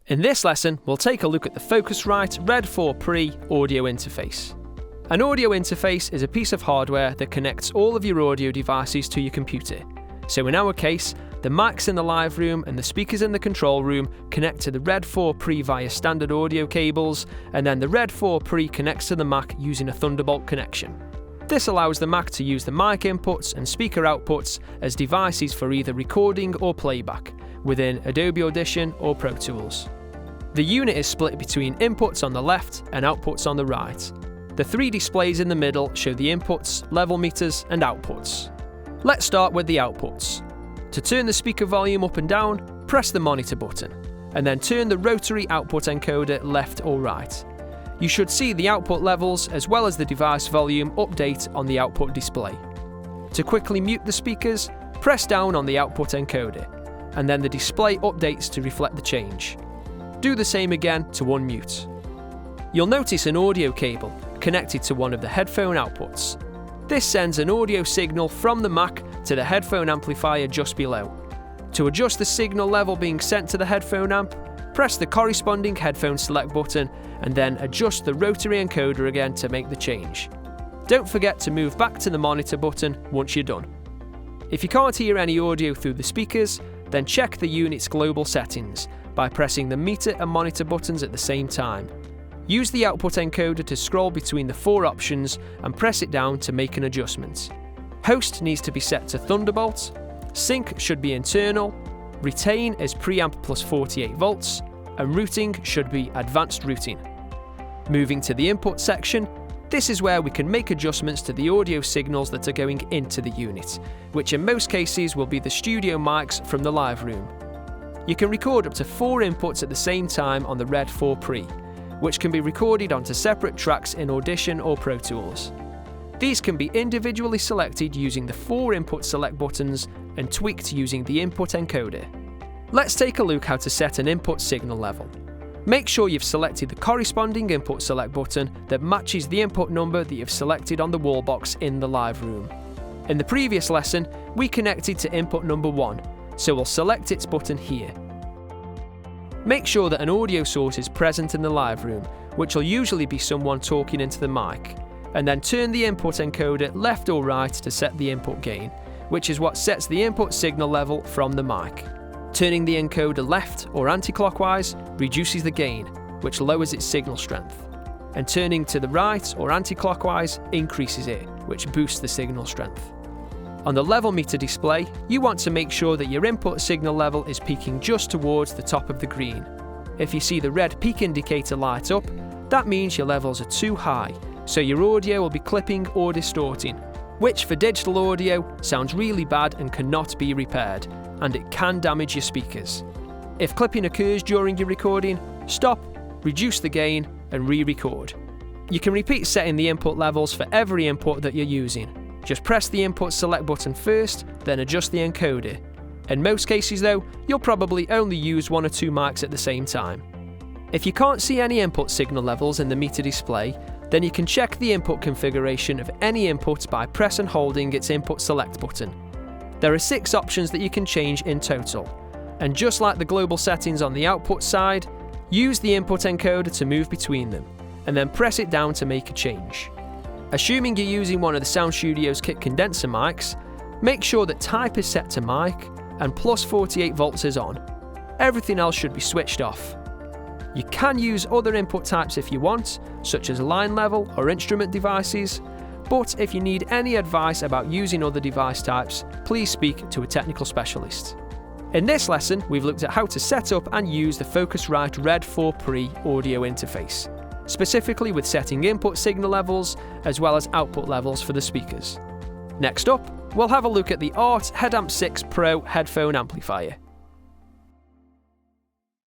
In this lesson, we'll take a look at the Focusrite Red 4 Pre audio interface. An audio interface is a piece of hardware that connects all of your audio devices to your computer. So in our case, the mics in the live room and the speakers in the control room connect to the Red 4 Pre via standard audio cables, and then the Red 4 Pre connects to the Mac using a Thunderbolt connection. This allows the Mac to use the mic inputs and speaker outputs as devices for either recording or playback within Adobe Audition or Pro Tools. The unit is split between inputs on the left and outputs on the right. The three displays in the middle show the inputs, level meters, and outputs. Let's start with the outputs. To turn the speaker volume up and down, press the monitor button, and then turn the rotary output encoder left or right. You should see the output levels as well as the device volume update on the output display. To quickly mute the speakers, press down on the output encoder, and then the display updates to reflect the change. Do the same again to unmute. You'll notice an audio cable connected to one of the headphone outputs. This sends an audio signal from the Mac to the headphone amplifier just below. To adjust the signal level being sent to the headphone amp, press the corresponding headphone select button and then adjust the rotary encoder again to make the change. Don't forget to move back to the monitor button once you're done. If you can't hear any audio through the speakers, then check the unit's global settings by pressing the meter and monitor buttons at the same time. Use the output encoder to scroll between the four options and press it down to make an adjustment. Host needs to be set to Thunderbolt, sync should be internal, retain as preamp plus 48 volts, and routing should be advanced routing. Moving to the input section, this is where we can make adjustments to the audio signals that are going into the unit, which in most cases will be the studio mics from the live room. You can record up to 4 inputs at the same time on the Red 4 Pre, which can be recorded onto separate tracks in Audition or Pro Tools. These can be individually selected using the 4 input select buttons and tweaked using the input encoder. Let's take a look how to set an input signal level. Make sure you've selected the corresponding input select button that matches the input number that you've selected on the wall box in the live room. In the previous lesson, we connected to input number 1, so we'll select its button here. Make sure that an audio source is present in the live room, which will usually be someone talking into the mic, and then turn the input encoder left or right to set the input gain, which is what sets the input signal level from the mic. Turning the encoder left or anti-clockwise reduces the gain, which lowers its signal strength, and turning to the right or anti-clockwise increases it, which boosts the signal strength. On the level meter display, you want to make sure that your input signal level is peaking just towards the top of the green. If you see the red peak indicator light up, that means your levels are too high, so your audio will be clipping or distorting, which for digital audio sounds really bad and cannot be repaired, and it can damage your speakers. If clipping occurs during your recording, stop, reduce the gain, and re-record. You can repeat setting the input levels for every input that you're using. Just press the input select button first, then adjust the encoder. In most cases though, you'll probably only use 1 or 2 mics at the same time. If you can't see any input signal levels in the meter display, then you can check the input configuration of any input by press and holding its input select button. There are 6 options that you can change in total, and just like the global settings on the output side, use the input encoder to move between them, and then press it down to make a change. Assuming you're using one of the Sound Studio's kit condenser mics, make sure that type is set to mic and plus 48 volts is on. Everything else should be switched off. You can use other input types if you want, such as line level or instrument devices, but if you need any advice about using other device types, please speak to a technical specialist. In this lesson, we've looked at how to set up and use the Focusrite Red 4 Pre audio interface, specifically with setting input signal levels as well as output levels for the speakers. Next up, we'll have a look at the ART Headamp 6 Pro headphone amplifier.